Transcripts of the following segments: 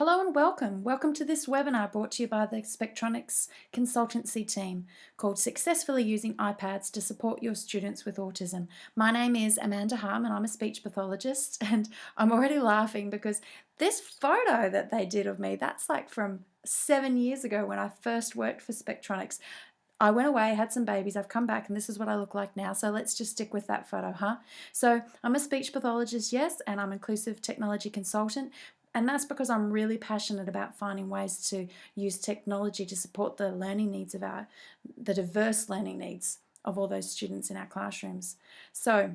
Hello and welcome. Welcome to this webinar brought to you by the Spectronics consultancy team called Successfully Using iPads to Support Your Students with Autism. My name is Amanda Hartmann. I'm a speech pathologist, and I'm already laughing because this photo that they did of me, that's like from 7 years ago when I first worked for Spectronics. I went away, had some babies, I've come back, and this is what I look like now. So let's just stick with that photo, huh? So I'm a speech pathologist, yes, and I'm an inclusive technology consultant. And that's because I'm really passionate about finding ways to use technology to support the learning needs of the diverse learning needs of all those students in our classrooms. So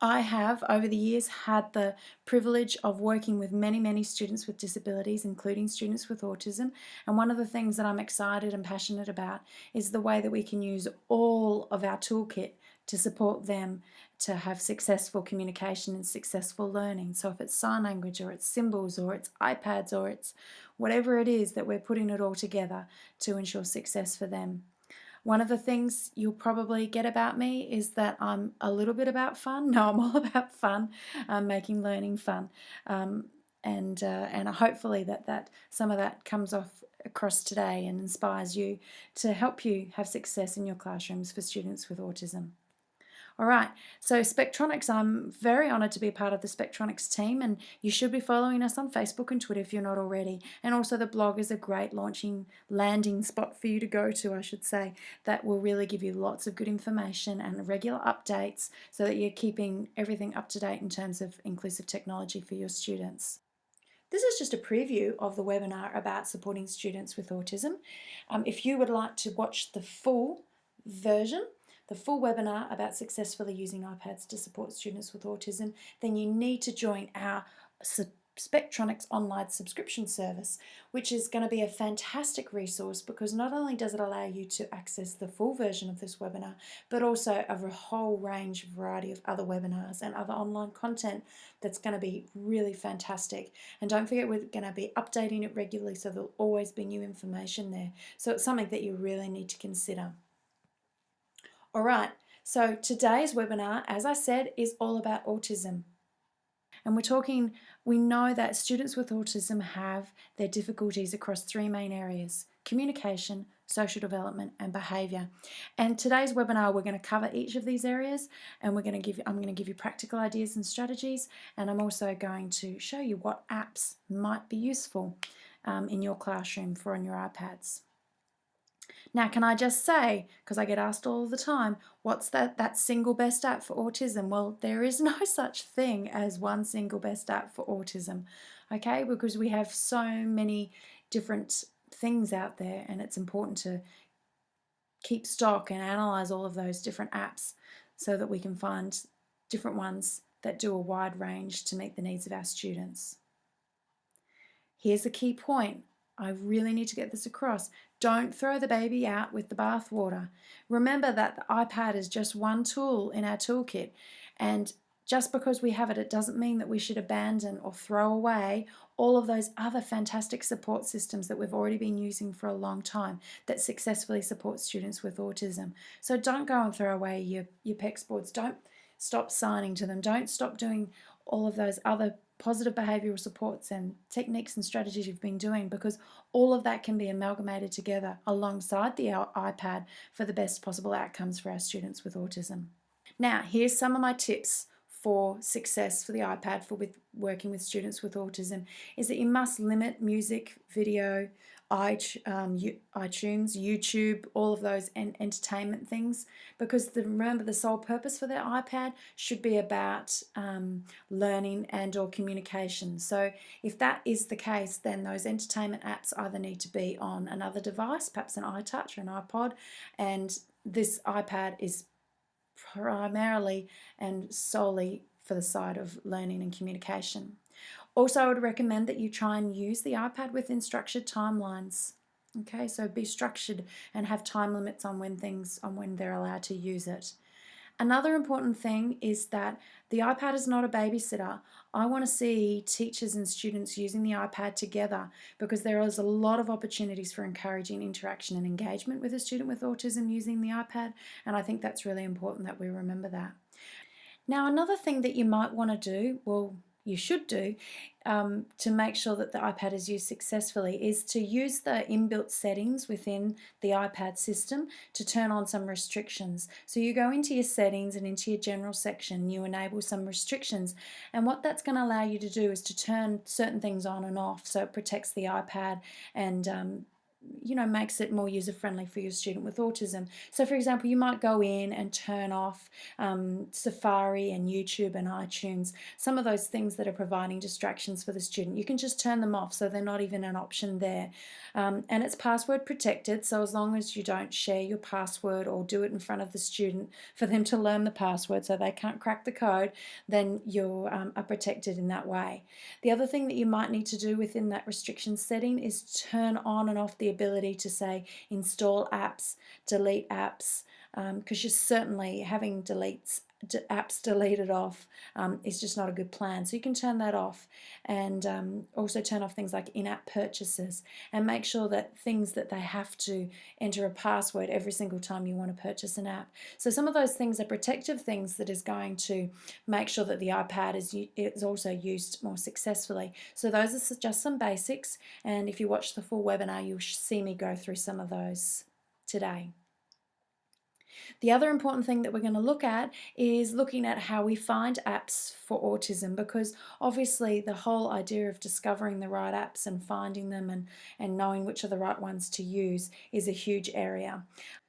I have, over the years, had the privilege of working with many students with disabilities, including students with autism. And one of the things that I'm excited and passionate about is the way that we can use all of our toolkit to support them to have successful communication and successful learning. So if it's sign language or it's symbols or it's iPads or it's whatever it is, that we're putting it all together to ensure success for them. One of the things you'll probably get about me is that I'm a little bit about fun. No, I'm all about fun, making learning fun. And hopefully that some of that comes off across today and inspires you to help you have success in your classrooms for students with autism. All right, so Spectronics, I'm very honoured to be a part of the Spectronics team, and you should be following us on Facebook and Twitter if you're not already. And also the blog is a great landing spot for you to go to, I should say, that will really give you lots of good information and regular updates so that you're keeping everything up to date in terms of inclusive technology for your students. This is just a preview of the webinar about supporting students with autism. If you would like to watch the full version, the full webinar about successfully using iPads to support students with autism, then you need to join our Spectronics online subscription service, which is going to be a fantastic resource because not only does it allow you to access the full version of this webinar, but also a whole variety of other webinars and other online content that's going to be really fantastic. And don't forget, we're going to be updating it regularly, so there'll always be new information there. So it's something that you really need to consider. All right, so today's webinar, as I said, is all about autism. And we know that students with autism have their difficulties across three main areas: communication, social development, and behaviour. And today's webinar, we're going to cover each of these areas, and I'm going to give you practical ideas and strategies, and I'm also going to show you what apps might be useful in your classroom for on your iPads. Now, can I just say, because I get asked all the time, what's that single best app for autism? Well, there is no such thing as one single best app for autism, okay? Because we have so many different things out there, and it's important to keep stock and analyze all of those different apps so that we can find different ones that do a wide range to meet the needs of our students. Here's the key point. I really need to get this across. Don't throw the baby out with the bathwater. Remember that the iPad is just one tool in our toolkit, and just because we have it, it doesn't mean that we should abandon or throw away all of those other fantastic support systems that we've already been using for a long time that successfully support students with autism. So don't go and throw away your PECS boards. Don't stop signing to them. Don't stop doing all of those other positive behavioural supports and techniques and strategies you've been doing, because all of that can be amalgamated together alongside the iPad for the best possible outcomes for our students with autism. Now, here's some of my tips for success for the iPad working with students with autism is that you must limit music, video, iTunes, YouTube, all of those entertainment things, because remember, the sole purpose for the iPad should be about learning and or communication. So if that is the case, then those entertainment apps either need to be on another device, perhaps an iTouch or an iPod, and this iPad is primarily and solely for the side of learning and communication. Also, I would recommend that you try and use the iPad within structured timelines. Okay, so be structured and have time limits on when they're allowed to use it. Another important thing is that the iPad is not a babysitter. I want to see teachers and students using the iPad together, because there is a lot of opportunities for encouraging interaction and engagement with a student with autism using the iPad, and I think that's really important that we remember that. Now, another thing that you might want to do, well, you should do to make sure that the iPad is used successfully is to use the inbuilt settings within the iPad system to turn on some restrictions. So you go into your settings and into your general section, you enable some restrictions, and what that's going to allow you to do is to turn certain things on and off so it protects the iPad and makes it more user-friendly for your student with autism. So for example, you might go in and turn off Safari and YouTube and iTunes, some of those things that are providing distractions for the student. You can just turn them off so they're not even an option there. And it's password protected, so as long as you don't share your password or do it in front of the student for them to learn the password so they can't crack the code, then you are protected in that way. The other thing that you might need to do within that restriction setting is turn on and off the ability to say install apps, delete apps, because you're certainly having apps deleted off is just not a good plan. So you can turn that off, and also turn off things like in-app purchases, and make sure that things that they have to enter a password every single time you want to purchase an app. So some of those things are protective things that is going to make sure that the iPad is also used more successfully. So those are just some basics, and if you watch the full webinar you'll see me go through some of those today. The other important thing that we're going to look at is looking at how we find apps for autism, because obviously the whole idea of discovering the right apps and finding them and knowing which are the right ones to use is a huge area.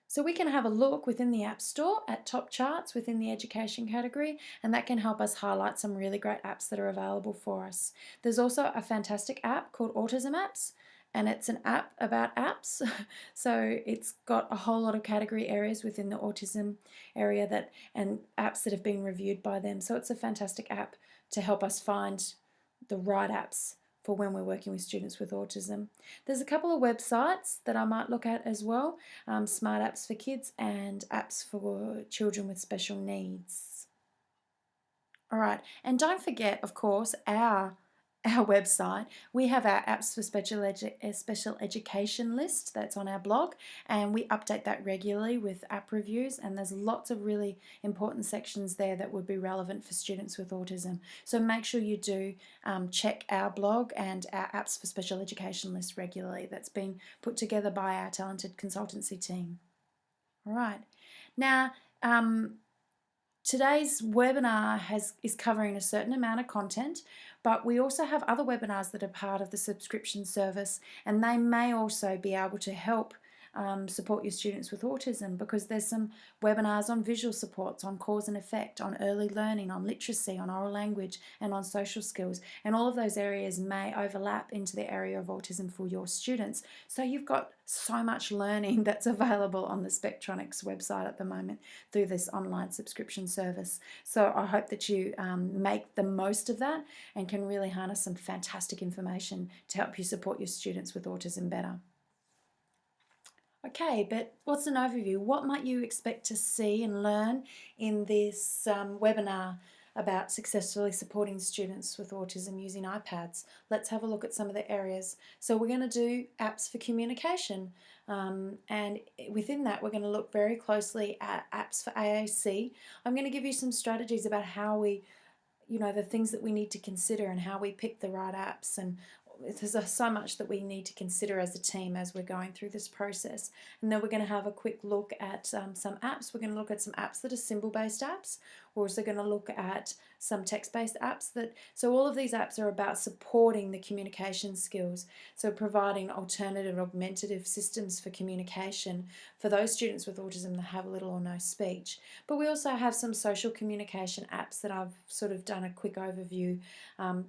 So we can have a look within the App Store at top charts within the education category, and that can help us highlight some really great apps that are available for us. There's also a fantastic app called Autism Apps, and it's an app about apps. So it's got a whole lot of category areas within the autism area and apps that have been reviewed by them. So it's a fantastic app to help us find the right apps for when we're working with students with autism. There's a couple of websites that I might look at as well, Smart Apps for Kids and Apps for Children with Special Needs. All right, and don't forget, of course, our website. We have our apps for special education list that's on our blog, and we update that regularly with app reviews, and there's lots of really important sections there that would be relevant for students with autism. So make sure you do check our blog and our apps for special education list regularly. That's been put together by our talented consultancy team. All right, now today's webinar is covering a certain amount of content, but we also have other webinars that are part of the subscription service, and they may also be able to help support your students with autism, because there's some webinars on visual supports, on cause and effect, on early learning, on literacy, on oral language, and on social skills, and all of those areas may overlap into the area of autism for your students. So you've got so much learning that's available on the Spectronics website at the moment through this online subscription service. So I hope that you make the most of that and can really harness some fantastic information to help you support your students with autism better. Okay, but what's an overview? What might you expect to see and learn in this webinar about successfully supporting students with autism using iPads? Let's have a look at some of the areas. So we're going to do apps for communication, and within that we're going to look very closely at apps for AAC. I'm going to give you some strategies about how we, the things that we need to consider and how we pick the right apps, and there's so much that we need to consider as a team as we're going through this process. And then we're going to have a quick look at some apps. We're going to look at some apps that are symbol-based apps. We're also going to look at some text-based apps. So all of these apps are about supporting the communication skills, so providing alternative augmentative systems for communication for those students with autism that have little or no speech. But we also have some social communication apps that I've sort of done a quick overview,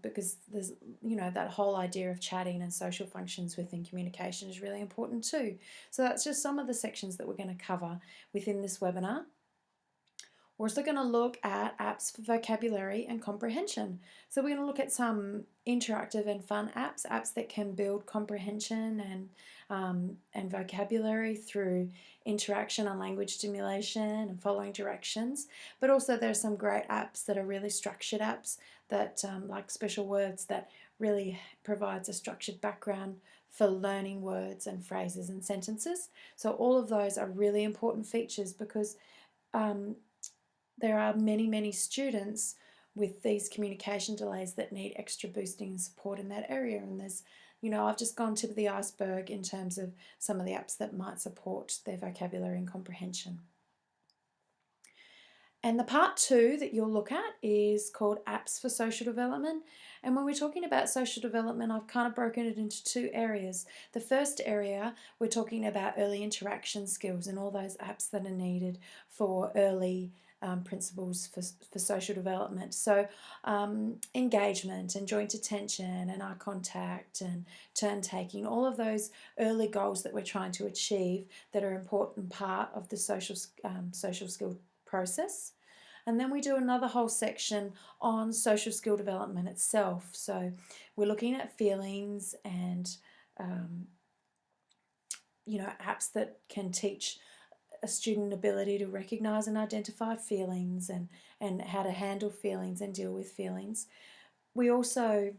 because there's, that whole idea of chatting and social functions within communication is really important too. So that's just some of the sections that we're going to cover within this webinar. We're also going to look at apps for vocabulary and comprehension. So we're going to look at some interactive and fun apps that can build comprehension and vocabulary through interaction and language stimulation and following directions. But also there's some great apps that are really structured apps that like Special Words, that really provides a structured background for learning words and phrases and sentences. So all of those are really important features, because there are many students with these communication delays that need extra boosting and support in that area. And there's, I've just gone tip of the iceberg in terms of some of the apps that might support their vocabulary and comprehension. And the part 2 that you'll look at is called Apps for Social Development. And when we're talking about social development, I've kind of broken it into 2 areas. The first area, we're talking about early interaction skills and all those apps that are needed for early principles for social development. So engagement and joint attention and eye contact and turn taking, all of those early goals that we're trying to achieve that are an important part of the social skill process. And then we do another whole section on social skill development itself. So we're looking at feelings and apps that can teach a student ability to recognize and identify feelings and how to handle feelings and deal with feelings. We also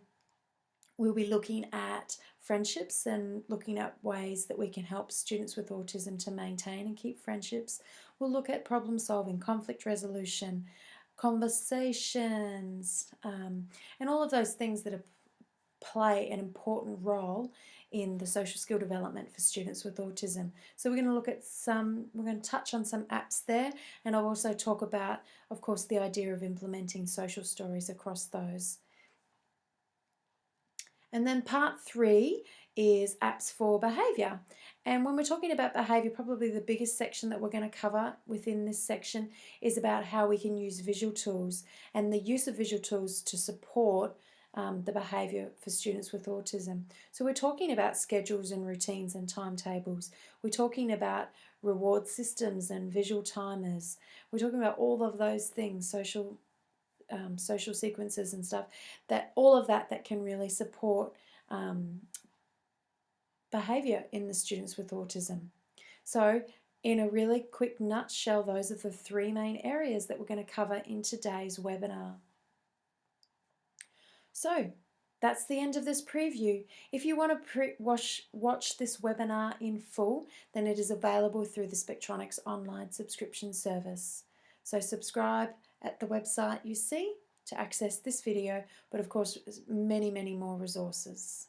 will be looking at friendships and looking at ways that we can help students with autism to maintain and keep friendships. We'll look at problem solving, conflict resolution, conversations, and all of those things that play an important role in the social skill development for students with autism. So we're going to touch on some apps there, and I'll also talk about, of course, the idea of implementing social stories across those. And then part 3 is apps for behaviour. And when we're talking about behaviour, probably the biggest section that we're going to cover within this section is about how we can use visual tools and the use of visual tools to support the behaviour for students with autism. So we're talking about schedules and routines and timetables. We're talking about reward systems and visual timers. We're talking about all of those things, social sequences and stuff, that all of that can really support behaviour in the students with autism. So in a really quick nutshell, those are the 3 main areas that we're going to cover in today's webinar. So that's the end of this preview. If you want to watch this webinar in full, then it is available through the Spectronics online subscription service. So subscribe at the website you see to access this video, but of course many more resources.